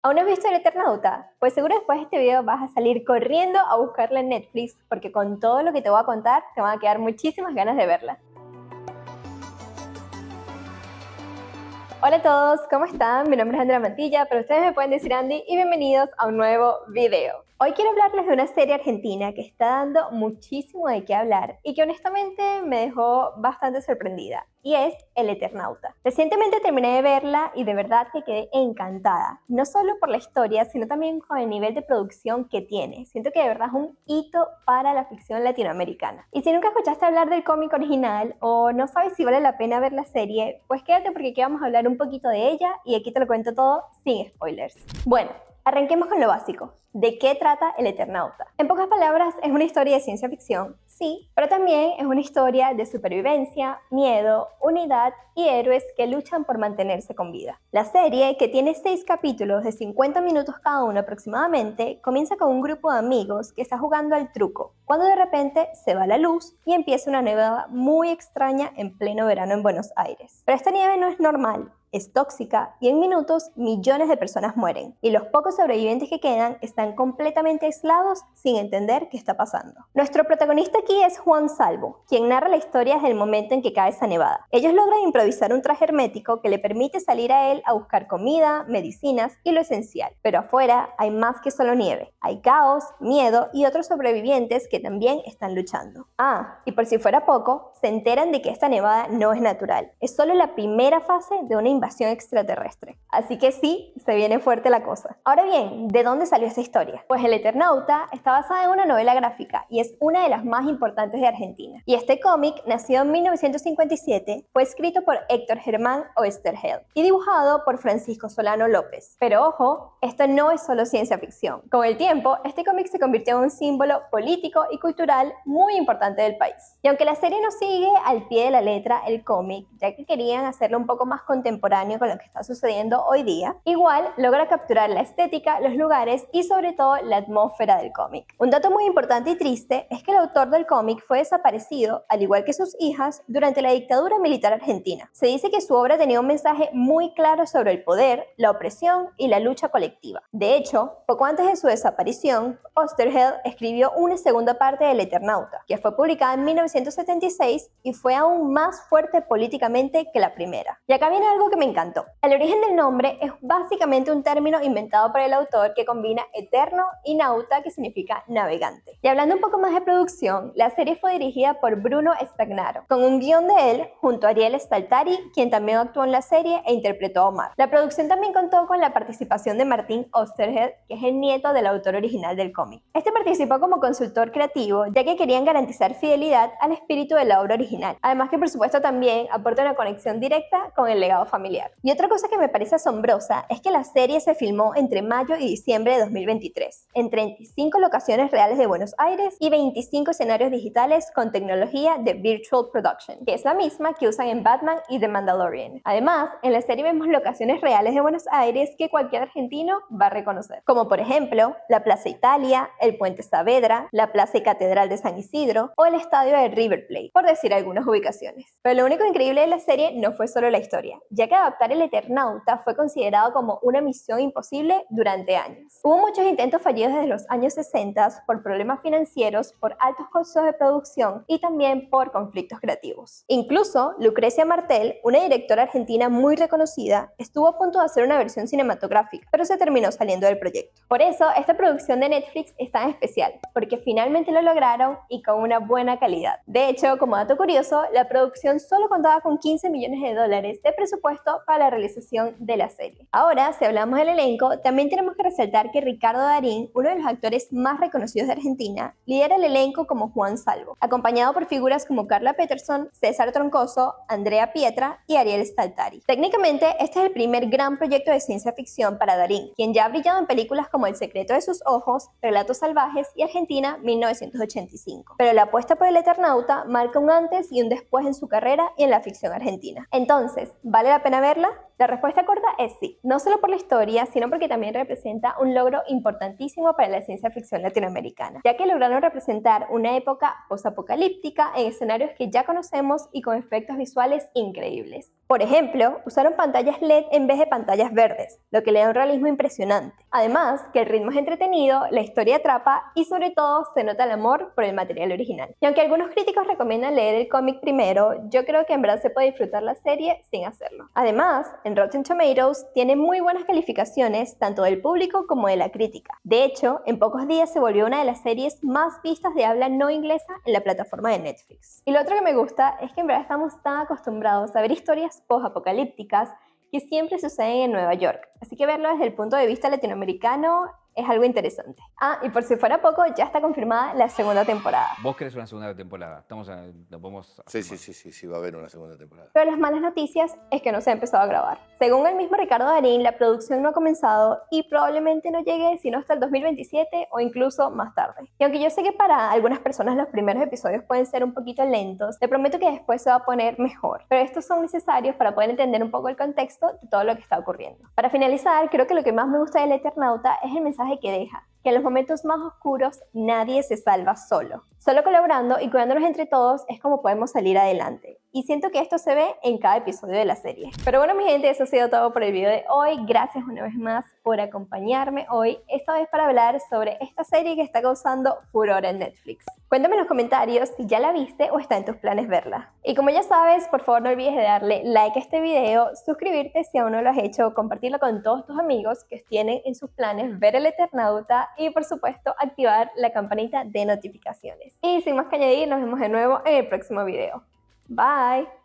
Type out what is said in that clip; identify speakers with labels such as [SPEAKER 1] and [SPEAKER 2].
[SPEAKER 1] ¿Aún no has visto El Eternauta? Pues seguro después de este video vas a salir corriendo a buscarla en Netflix porque con todo lo que te voy a contar te van a quedar muchísimas ganas de verla. Hola a todos, ¿cómo están? Mi nombre es Andrea Mantilla, pero ustedes me pueden decir Andy y bienvenidos a un nuevo video. Hoy quiero hablarles de una serie argentina que está dando muchísimo de qué hablar y que honestamente me dejó bastante sorprendida, y es El Eternauta. Recientemente terminé de verla y de verdad que quedé encantada, no solo por la historia, sino también con el nivel de producción que tiene. Siento que de verdad es un hito para la ficción latinoamericana. Y si nunca escuchaste hablar del cómic original o no sabes si vale la pena ver la serie, pues quédate porque aquí vamos a hablar un poquito de ella y aquí te lo cuento todo sin spoilers. Bueno, arranquemos con lo básico. ¿De qué trata El Eternauta? En pocas palabras, es una historia de ciencia ficción, sí, pero también es una historia de supervivencia, miedo, unidad y héroes que luchan por mantenerse con vida. La serie, que tiene 6 capítulos de 50 minutos cada uno aproximadamente, comienza con un grupo de amigos que está jugando al truco, cuando de repente se va la luz y empieza una nevada muy extraña en pleno verano en Buenos Aires. Pero esta nieve no es normal. Es tóxica y en minutos millones de personas mueren y los pocos sobrevivientes que quedan están completamente aislados sin entender qué está pasando. Nuestro protagonista aquí es Juan Salvo, quien narra la historia desde el momento en que cae esa nevada. Ellos logran improvisar un traje hermético que le permite salir a él a buscar comida, medicinas y lo esencial. Pero afuera hay más que solo nieve. Hay caos, miedo y otros sobrevivientes que también están luchando. Y por si fuera poco, se enteran de que esta nevada no es natural. Es solo la primera fase de una invasión extraterrestre. Así que sí, se viene fuerte la cosa. Ahora bien, ¿de dónde salió esta historia? Pues El Eternauta está basada en una novela gráfica y es una de las más importantes de Argentina. Y este cómic, nacido en 1957, fue escrito por Héctor Germán Oesterheld y dibujado por Francisco Solano López. Pero ojo, esto no es solo ciencia ficción. Con el tiempo, este cómic se convirtió en un símbolo político y cultural muy importante del país. Y aunque la serie no sigue al pie de la letra el cómic, ya que querían hacerlo un poco más contemporáneo con lo que está sucediendo hoy día, igual logra capturar la estética, los lugares y sobre todo la atmósfera del cómic. Un dato muy importante y triste es que el autor del cómic fue desaparecido, al igual que sus hijas, durante la dictadura militar argentina. Se dice que su obra tenía un mensaje muy claro sobre el poder, la opresión y la lucha colectiva. De hecho, poco antes de su desaparición, Oesterheld escribió una segunda parte del Eternauta, que fue publicada en 1976 y fue aún más fuerte políticamente que la primera. Y acá viene algo que me encantó. El origen del nombre es básicamente un término inventado por el autor que combina eterno y nauta, que significa navegante. Y hablando un poco más de producción, la serie fue dirigida por Bruno Stagnaro, con un guión de él junto a Ariel Staltari, quien también actuó en la serie e interpretó a Omar. La producción también contó con la participación de Martín Oesterheld, que es el nieto del autor original del cómic. Este participó como consultor creativo, ya que querían garantizar fidelidad al espíritu de la obra original. Además que por supuesto también aporta una conexión directa con el legado familiar. Y otra cosa que me parece asombrosa es que la serie se filmó entre mayo y diciembre de 2023, en 35 locaciones reales de Buenos Aires y 25 escenarios digitales con tecnología de Virtual Production, que es la misma que usan en Batman y The Mandalorian. Además, en la serie vemos locaciones reales de Buenos Aires que cualquier argentino va a reconocer, como por ejemplo la Plaza Italia, el Puente Saavedra, la Plaza y Catedral de San Isidro o el estadio de River Plate, por decir algunas ubicaciones. Pero lo único increíble de la serie no fue solo la historia, ya que adaptar El Eternauta fue considerado como una misión imposible durante años. Hubo muchos intentos fallidos desde los años 60 por problemas financieros, por altos costos de producción y también por conflictos creativos. Incluso Lucrecia Martel, una directora argentina muy reconocida, estuvo a punto de hacer una versión cinematográfica, pero se terminó saliendo del proyecto. Por eso, esta producción de Netflix es tan especial, porque finalmente lo lograron y con una buena calidad. De hecho, como dato curioso, la producción solo contaba con $15 millones de presupuesto para la realización de la serie. Ahora, si hablamos del elenco, también tenemos que resaltar que Ricardo Darín, uno de los actores más reconocidos de Argentina, lidera el elenco como Juan Salvo, acompañado por figuras como Carla Peterson, César Troncoso, Andrea Pietra y Ariel Staltari. Técnicamente, este es el primer gran proyecto de ciencia ficción para Darín, quien ya ha brillado en películas como El secreto de sus ojos, Relatos salvajes y Argentina 1985. Pero la apuesta por El Eternauta marca un antes y un después en su carrera y en la ficción argentina. Entonces, ¿vale la pena verla? La respuesta corta es sí, no solo por la historia, sino porque también representa un logro importantísimo para la ciencia ficción latinoamericana, ya que lograron representar una época posapocalíptica en escenarios que ya conocemos y con efectos visuales increíbles. Por ejemplo, usaron pantallas LED en vez de pantallas verdes, lo que le da un realismo impresionante. Además, que el ritmo es entretenido, la historia atrapa y sobre todo se nota el amor por el material original. Y aunque algunos críticos recomiendan leer el cómic primero, yo creo que en verdad se puede disfrutar la serie sin hacerlo. Además, en Rotten Tomatoes tiene muy buenas calificaciones tanto del público como de la crítica. De hecho, en pocos días se volvió una de las series más vistas de habla no inglesa en la plataforma de Netflix. Y lo otro que me gusta es que en verdad estamos tan acostumbrados a ver historias post-apocalípticas que siempre suceden en Nueva York. Así que verlo desde el punto de vista latinoamericano es algo interesante. Ah, y por si fuera poco, ya está confirmada la segunda temporada.
[SPEAKER 2] ¿Vos querés una segunda temporada? Lo podemos
[SPEAKER 3] Sí,
[SPEAKER 2] afirmar.
[SPEAKER 3] sí, va a haber una segunda temporada.
[SPEAKER 1] Pero las malas noticias es que no se ha empezado a grabar. Según el mismo Ricardo Darín, la producción no ha comenzado y probablemente no llegue sino hasta el 2027 o incluso más tarde. Y aunque yo sé que para algunas personas los primeros episodios pueden ser un poquito lentos, te prometo que después se va a poner mejor. Pero estos son necesarios para poder entender un poco el contexto de todo lo que está ocurriendo. Para finalizar, creo que lo que más me gusta del Eternauta es el mensaje que deja, que en los momentos más oscuros nadie se salva solo. Solo colaborando y cuidándonos entre todos es como podemos salir adelante. Y siento que esto se ve en cada episodio de la serie. Pero bueno, mi gente, eso ha sido todo por el video de hoy. Gracias una vez más por acompañarme hoy, esta vez para hablar sobre esta serie que está causando furor en Netflix. Cuéntame en los comentarios si ya la viste o está en tus planes verla. Y como ya sabes, por favor no olvides de darle like a este video, suscribirte si aún no lo has hecho, compartirlo con todos tus amigos que tienen en sus planes ver el Eternauta y por supuesto activar la campanita de notificaciones. Y sin más que añadir, nos vemos de nuevo en el próximo video. Bye!